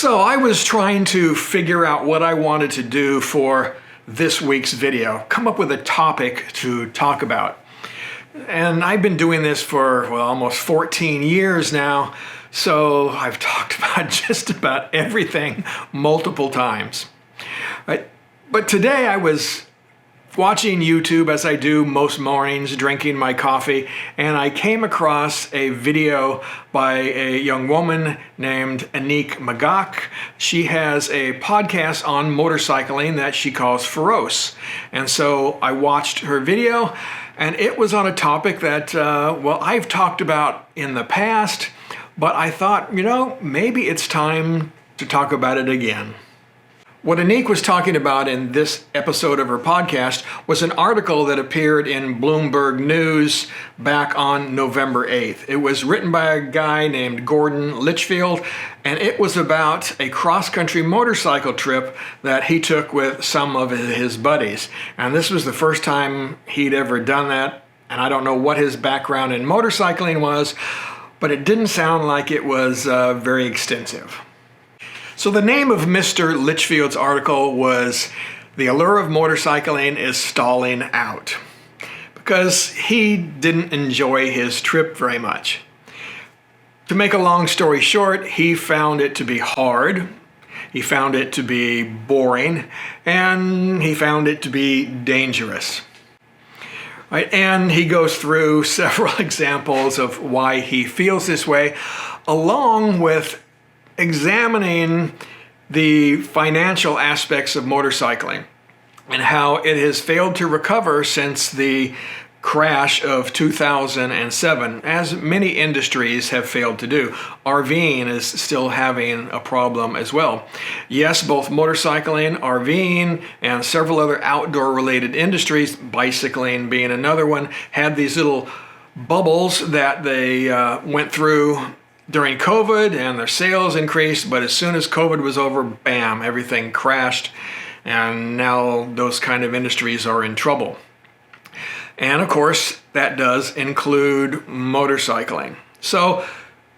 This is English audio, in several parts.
So I was trying to figure out what I wanted to do for this week's video, come up with a topic to talk about. And I've been doing this for, almost 14 years now, so I've talked about just about everything multiple times. Right? But today I was watching YouTube, as I do most mornings, drinking my coffee, and I came across a video by a young woman named Magac. She has a podcast on motorcycling that she calls Feroce. And so I watched her video, and it was on a topic that, I've talked about in the past, but I thought, maybe it's time to talk about it again. What Anique was talking about in this episode of her podcast was an article that appeared in Bloomberg News back on November 8th. It was written by a guy named Gideon Lichfield, and it was about a cross-country motorcycle trip that he took with some of his buddies. And this was the first time he'd ever done that, and I don't know what his background in motorcycling was, but it didn't sound like it was very extensive. So the name of Mr. Lichfield's article was "The Allure of Motorcycling is Stalling Out," because he didn't enjoy his trip very much. To make a long story short, he found it to be hard, he found it to be boring, and he found it to be dangerous. Right? And he goes through several examples of why he feels this way, along with examining the financial aspects of motorcycling and how it has failed to recover since the crash of 2007, as many industries have failed to do. RVing is still having a problem as well. Yes, both motorcycling, RVing, and several other outdoor-related industries, bicycling being another one, had these little bubbles that they went through during COVID, and their sales increased, but as soon as COVID was over, bam, everything crashed, and now those kind of industries are in trouble. And of course, that does include motorcycling. So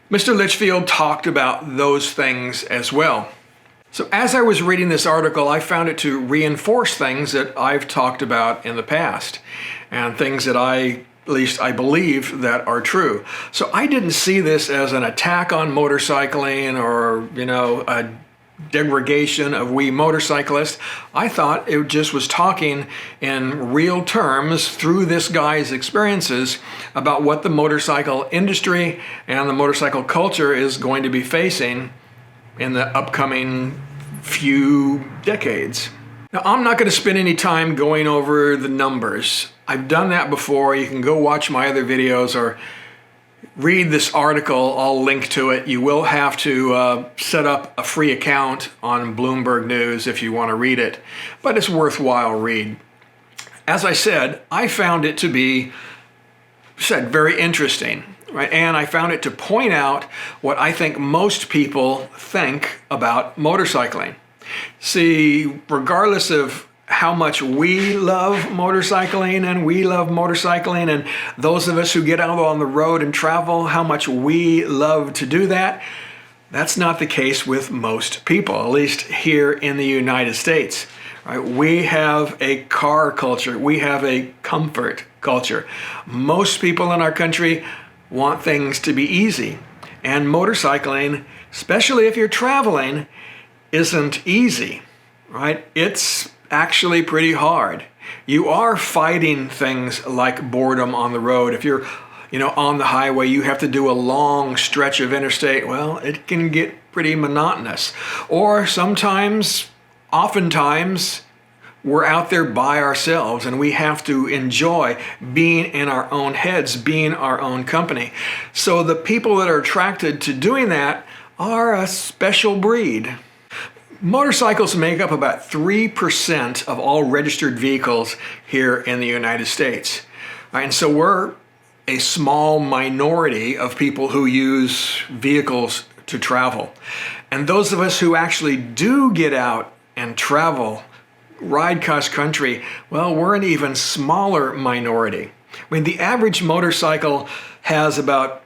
Mr. Lichfield talked about those things as well. So as I was reading this article, I found it to reinforce things that I've talked about in the past, and things that at least I believe that are true. So I didn't see this as an attack on motorcycling or, a degradation of we motorcyclists. I thought it just was talking in real terms through this guy's experiences about what the motorcycle industry and the motorcycle culture is going to be facing in the upcoming few decades. Now, I'm not going to spend any time going over the numbers. I've done that before. You can go watch my other videos or read this article. I'll link to it. You will have to set up a free account on Bloomberg News if you want to read it, but it's worthwhile read. As I said, I found it to be very interesting, right? And I found it to point out what I think most people think about motorcycling. See, regardless of how much we love motorcycling and those of us who get out on the road and travel, how much we love to do that, that's not the case with most people, at least here in the United States. Right? We have a car culture. We have a comfort culture. Most people in our country want things to be easy. And motorcycling, especially if you're traveling, isn't easy, right? It's actually pretty hard. You are fighting things like boredom on the road. If you're, on the highway, you have to do a long stretch of interstate. It can get pretty monotonous. Or oftentimes, we're out there by ourselves and we have to enjoy being in our own heads, being our own company. So the people that are attracted to doing that are a special breed. Motorcycles make up about 3% of all registered vehicles here in the United States. And so we're a small minority of people who use vehicles to travel. And those of us who actually do get out and travel, ride cross country, we're an even smaller minority. The average motorcycle has about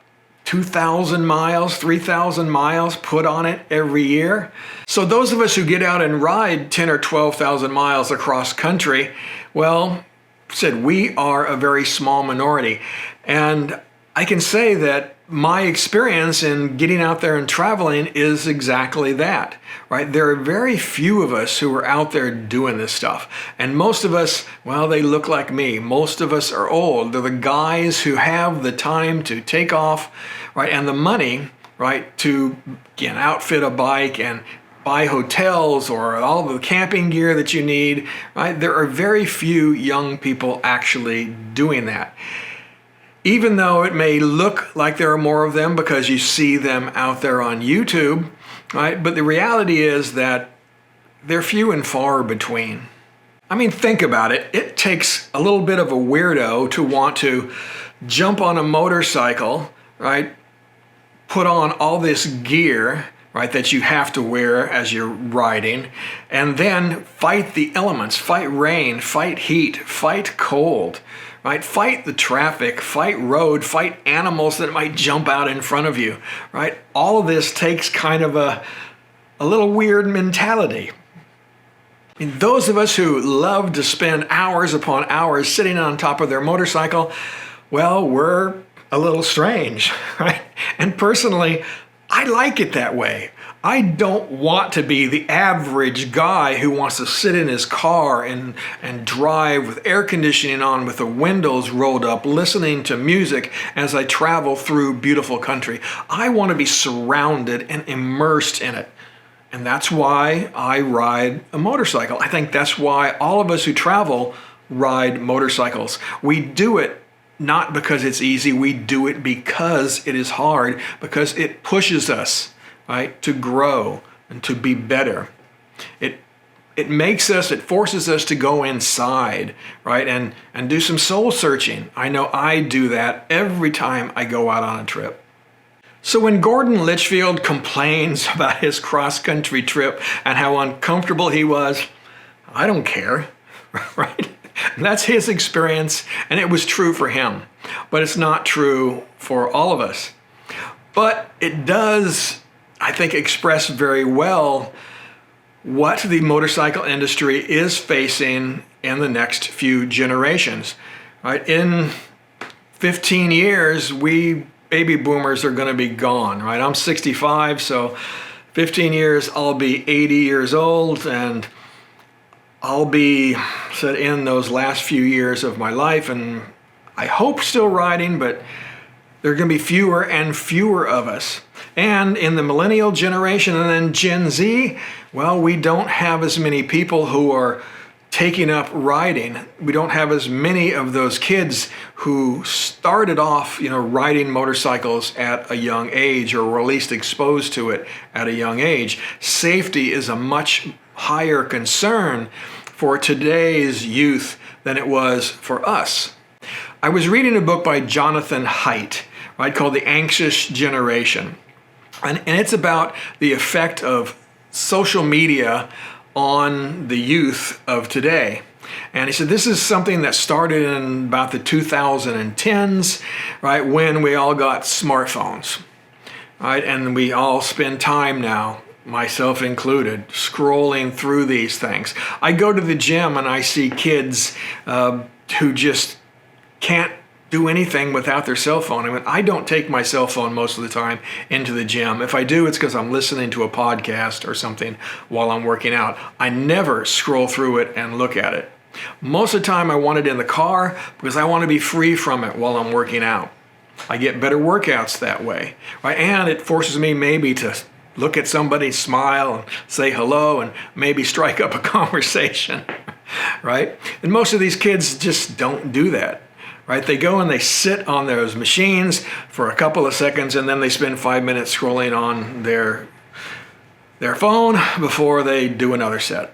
2,000 miles, 3,000 miles put on it every year. So those of us who get out and ride 10 or 12,000 miles across country, well, said we are a very small minority. And I can say that my experience in getting out there and traveling is exactly that, right? There are very few of us who are out there doing this stuff. And most of us, well, they look like me. Most of us are old. They're the guys who have the time to take off, right? And the money, right? To, again, outfit a bike and buy hotels or all the camping gear that you need, right? There are very few young people actually doing that. Even though it may look like there are more of them because you see them out there on YouTube, right? But the reality is that they're few and far between. I mean, think about it. It takes a little bit of a weirdo to want to jump on a motorcycle, right? Put on all this gear, right, that you have to wear as you're riding, and then fight the elements, fight rain, fight heat, fight cold, right? Fight the traffic, fight road, fight animals that might jump out in front of you, right? All of this takes kind of a little weird mentality. I mean, those of us who love to spend hours upon hours sitting on top of their motorcycle, well, we're a little strange, right? And personally, I like it that way. I don't want to be the average guy who wants to sit in his car and drive with air conditioning on with the windows rolled up, listening to music as I travel through beautiful country. I want to be surrounded and immersed in it. And that's why I ride a motorcycle. I think that's why all of us who travel ride motorcycles. We do it not because it's easy. We do it because it is hard, because it pushes us, right, to grow and to be better. It forces us to go inside, right, and do some soul searching. I know I do that every time I go out on a trip. So when Gideon Lichfield complains about his cross-country trip and how uncomfortable he was, I don't care, right? That's his experience, and it was true for him. But it's not true for all of us. But it does, I think, express very well what the motorcycle industry is facing in the next few generations. Right? In 15 years, we baby boomers are going to be gone. Right? I'm 65, so 15 years, I'll be 80 years old, and I'll be set in those last few years of my life, and I hope still riding, but there are going to be fewer and fewer of us. And in the millennial generation and then Gen Z, well, we don't have as many people who are taking up riding. We don't have as many of those kids who started off, riding motorcycles at a young age, or were at least exposed to it at a young age. Safety is a much higher concern for today's youth than it was for us. I was reading a book by Jonathan Haidt, right, called The Anxious Generation. And it's about the effect of social media on the youth of today. And he said this is something that started in about the 2010s, right, when we all got smartphones, right? And we all spend time now, myself included, scrolling through these things. I go to the gym and I see kids who just can't do anything without their cell phone. I mean, I don't take my cell phone most of the time into the gym. If I do, it's because I'm listening to a podcast or something while I'm working out. I never scroll through it and look at it. Most of the time I want it in the car because I want to be free from it while I'm working out. I get better workouts that way, right? And it forces me maybe to look at somebody, smile, and say hello, and maybe strike up a conversation, right? And most of these kids just don't do that. Right? They go and they sit on those machines for a couple of seconds, and then they spend 5 minutes scrolling on their phone before they do another set.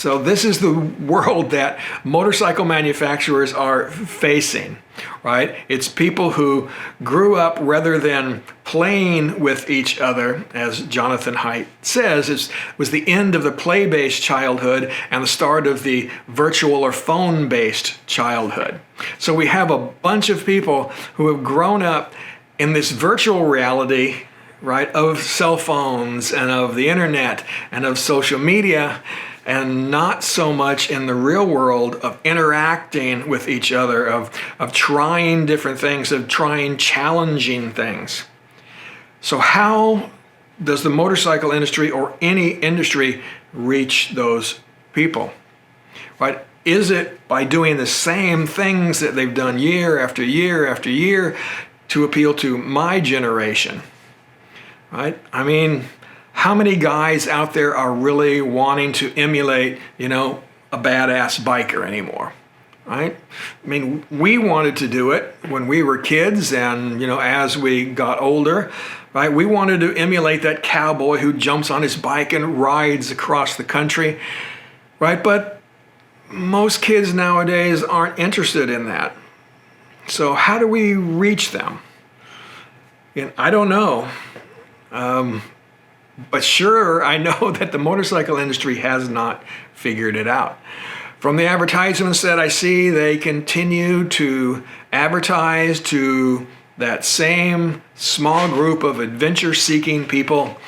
So this is the world that motorcycle manufacturers are facing, right? It's people who grew up rather than playing with each other, as Jonathan Haidt says. It was the end of the play-based childhood and the start of the virtual or phone-based childhood. So we have a bunch of people who have grown up in this virtual reality, right, of cell phones and of the internet and of social media, and not so much in the real world of interacting with each other, of trying different things, of trying challenging things. So how does the motorcycle industry or any industry reach those people, right? Is it by doing the same things that they've done year after year after year to appeal to my generation, right? I mean, how many guys out there are really wanting to emulate, a badass biker anymore, right? I mean, we wanted to do it when we were kids and, as we got older, right? We wanted to emulate that cowboy who jumps on his bike and rides across the country, right? But most kids nowadays aren't interested in that. So how do we reach them? I don't know. But sure, I know that the motorcycle industry has not figured it out. From the advertisements that I see, they continue to advertise to that same small group of adventure-seeking people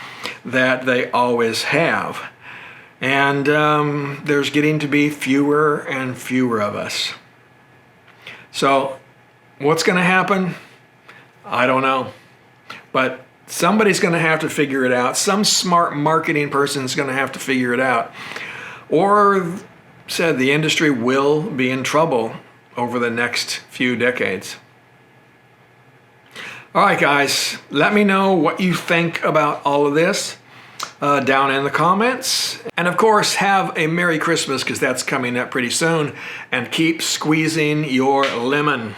that they always have. And there's getting to be fewer and fewer of us. So what's going to happen? I don't know. But somebody's going to have to figure it out. Some smart marketing person's going to have to figure it out. Or said the industry will be in trouble over the next few decades. All right, guys, let me know what you think about all of this down in the comments. And of course, have a Merry Christmas, because that's coming up pretty soon. And keep squeezing your lemon.